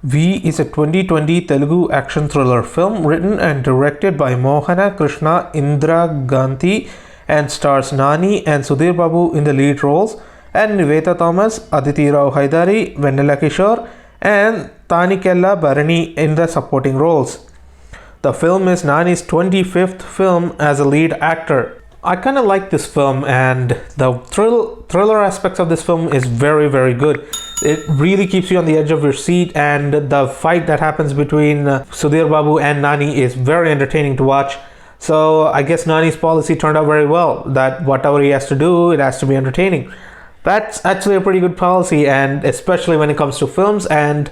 V is a 2020 Telugu action thriller film written and directed by Mohana Krishna Indraganti and stars Nani and Sudheer Babu in the lead roles and Nivetha Thomas, Aditi Rao Hydari, Vennela Kishore and Tanikella Bharani in the supporting roles. The film is Nani's 25th film as a lead actor. I kind of like this film, and the thriller aspects of this film is very good. It really keeps you on the edge of your seat, and the fight that happens between Sudheer Babu and Nani is very entertaining to watch. So I guess Nani's policy turned out very well, that whatever he has to do, it has to be entertaining. That's actually a pretty good policy, and especially when it comes to films, and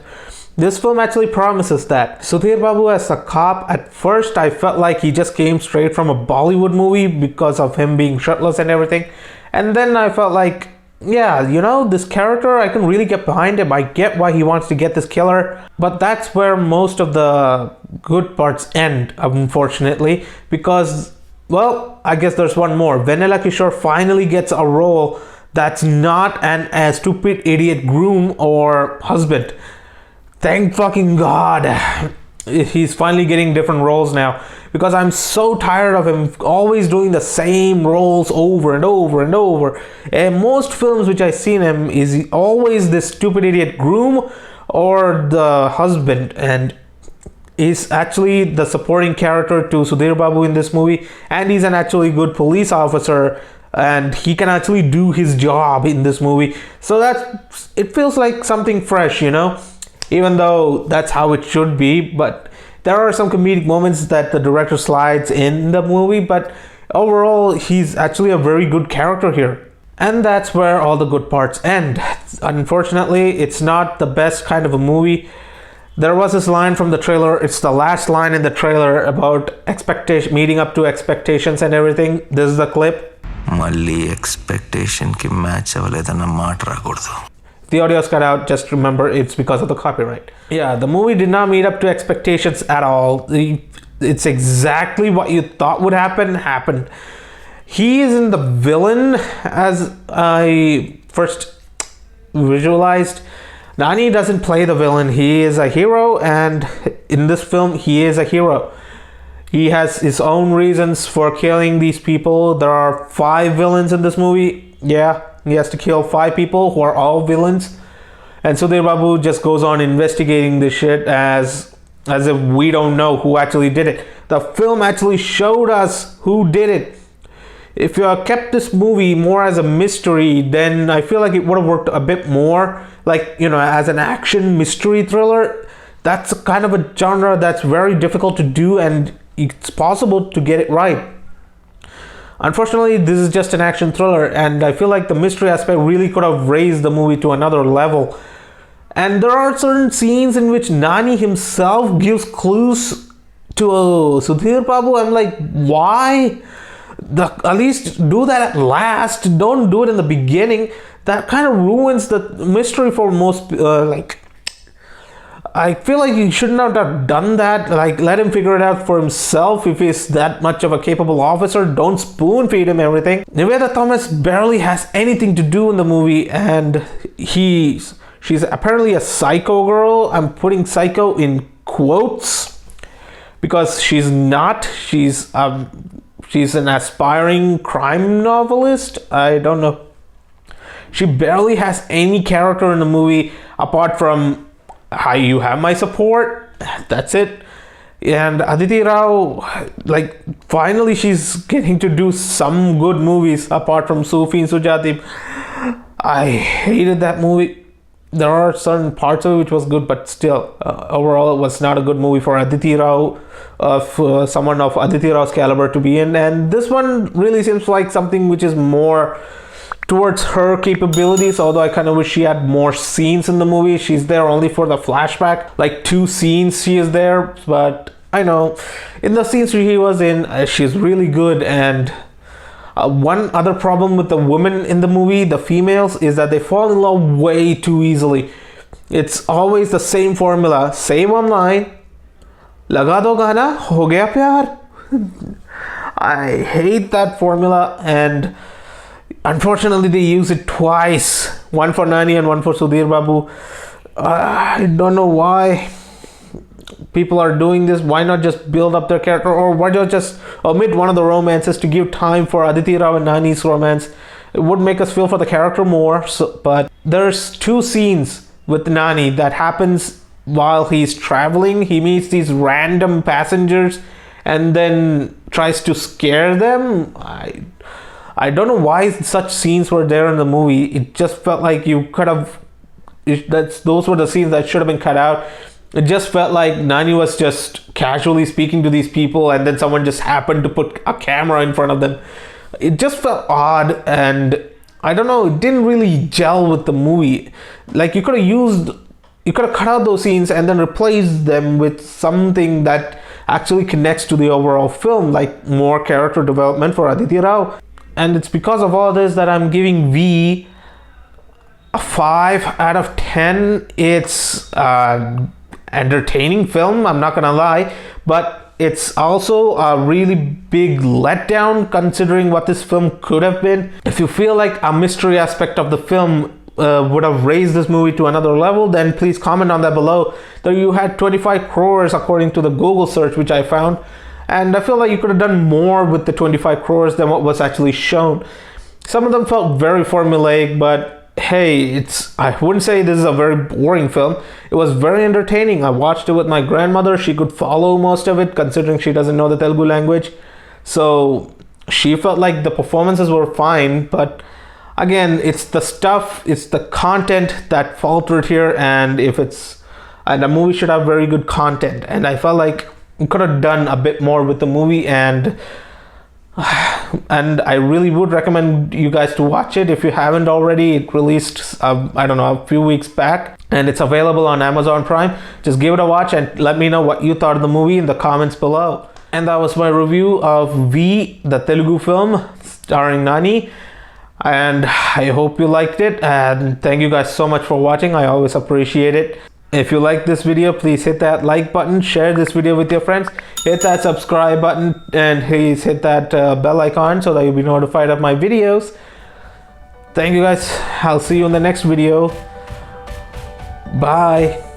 this film actually promises that. Sudheer Babu as a cop, at first I felt like he just came straight from a Bollywood movie because of him being shirtless and everything. And then I felt like, yeah, this character, I can really get behind him. I get why he wants to get this killer. But that's where most of the good parts end, unfortunately. Because, well, I guess there's one more. Vennela Kishore finally gets a role that's not a stupid idiot groom or husband. Thank fucking God. He's finally getting different roles now, because I'm so tired of him always doing the same roles over and over. And most films which I've seen him is always this stupid idiot groom or the husband, and he's actually the supporting character to Sudheer Babu in this movie, and he's an actually good police officer, and he can actually do his job in this movie. So it feels like something fresh, even though that's how it should be. But there are some comedic moments that the director slides in the movie, but overall he's actually a very good character here. And that's where all the good parts end. Unfortunately, it's not the best kind of a movie. There was this line from the trailer, it's the last line in the trailer about meeting up to expectations and everything. This is the clip. Malli expectation ki match avaledana maat rakoddu. The audio's cut out, just remember it's because of the copyright. Yeah, the movie did not meet up to expectations at all. It's exactly what you thought would happen. He isn't the villain as I first visualized. Nani doesn't play the villain. He is a hero, and in this film he is a hero. He has his own reasons for killing these people. There are 5 villains in this movie. Yeah, he has to kill 5 people who are all villains. And Sudheer Babu just goes on investigating this shit as if we don't know who actually did it. The film actually showed us who did it. If you kept this movie more as a mystery, then I feel like it would have worked a bit more. Like, as an action mystery thriller. That's kind of a genre that's very difficult to do, and it's possible to get it right. Unfortunately, this is just an action thriller, and I feel like the mystery aspect really could have raised the movie to another level. And there are certain scenes in which Nani himself gives clues to Sudheer Babu. I'm like, why? At least do that at last. Don't do it in the beginning. That kind of ruins the mystery for most, I feel like he should not have done that. Like, let him figure it out for himself. If he's that much of a capable officer, don't spoon feed him everything. Nivetha Thomas barely has anything to do in the movie, and she's apparently a psycho girl. I'm putting psycho in quotes because she's not. She's an aspiring crime novelist. I don't know. She barely has any character in the movie apart from "Hi, you have my support." That's it. And Aditi Rao, finally she's getting to do some good movies apart from Sufi and Sujati. I hated that movie. There are certain parts of it which was good, but still, overall it was not a good movie for Aditi Rao, someone of Aditi Rao's caliber to be in. And this one really seems like something which is more towards her capabilities, although I kind of wish she had more scenes in the movie. She's there only for the flashback, like 2 scenes she is there, but I know in the scenes she was in, she's really good. And one other problem with the women in the movie, the females, is that they fall in love way too easily. It's always the same formula. Say one line, laga do gana, ho gaya pyar. I hate that formula, and unfortunately they use it twice, one for Nani and one for Sudheer Babu. I don't know why people are doing this. Why not just build up their character, or why not just omit one of the romances to give time for Aditi Rao and Nani's romance? It would make us feel for the character more. But there's two scenes with Nani that happens while he's traveling. He meets these random passengers and then tries to scare them. I don't know why such scenes were there in the movie. It just felt like you could have, those were the scenes that should have been cut out. It just felt like Nani was just casually speaking to these people and then someone just happened to put a camera in front of them. It just felt odd, and I don't know, it didn't really gel with the movie. Like, you could have cut out those scenes and then replaced them with something that actually connects to the overall film, like more character development for Aditi Rao. And it's because of all this that I'm giving V a 5 out of 10. It's entertaining film, I'm not gonna lie, but it's also a really big letdown considering what this film could have been. If you feel like a mystery aspect of the film would have raised this movie to another level, then please comment on that below. Though you had 25 crores according to the Google search which I found, and I feel like you could have done more with the 25 crores than what was actually shown. Some of them felt very formulaic, but hey, I wouldn't say this is a very boring film. It was very entertaining. I watched it with my grandmother. She could follow most of it considering she doesn't know the Telugu language. So she felt like the performances were fine, but again, it's the content that faltered here, and the movie should have very good content, and I felt like we could have done a bit more with the movie, and I really would recommend you guys to watch it if you haven't already. It released a few weeks back, and it's available on Amazon Prime. Just give it a watch and let me know what you thought of the movie in the comments below. And that was my review of V, the Telugu film starring Nani, and I hope you liked it, and thank you guys so much for watching. I always appreciate it. If you like this video, please hit that like button, share this video with your friends, hit that subscribe button, and please hit that bell icon so that you'll be notified of my videos. Thank you guys. I'll see you in the next video. Bye.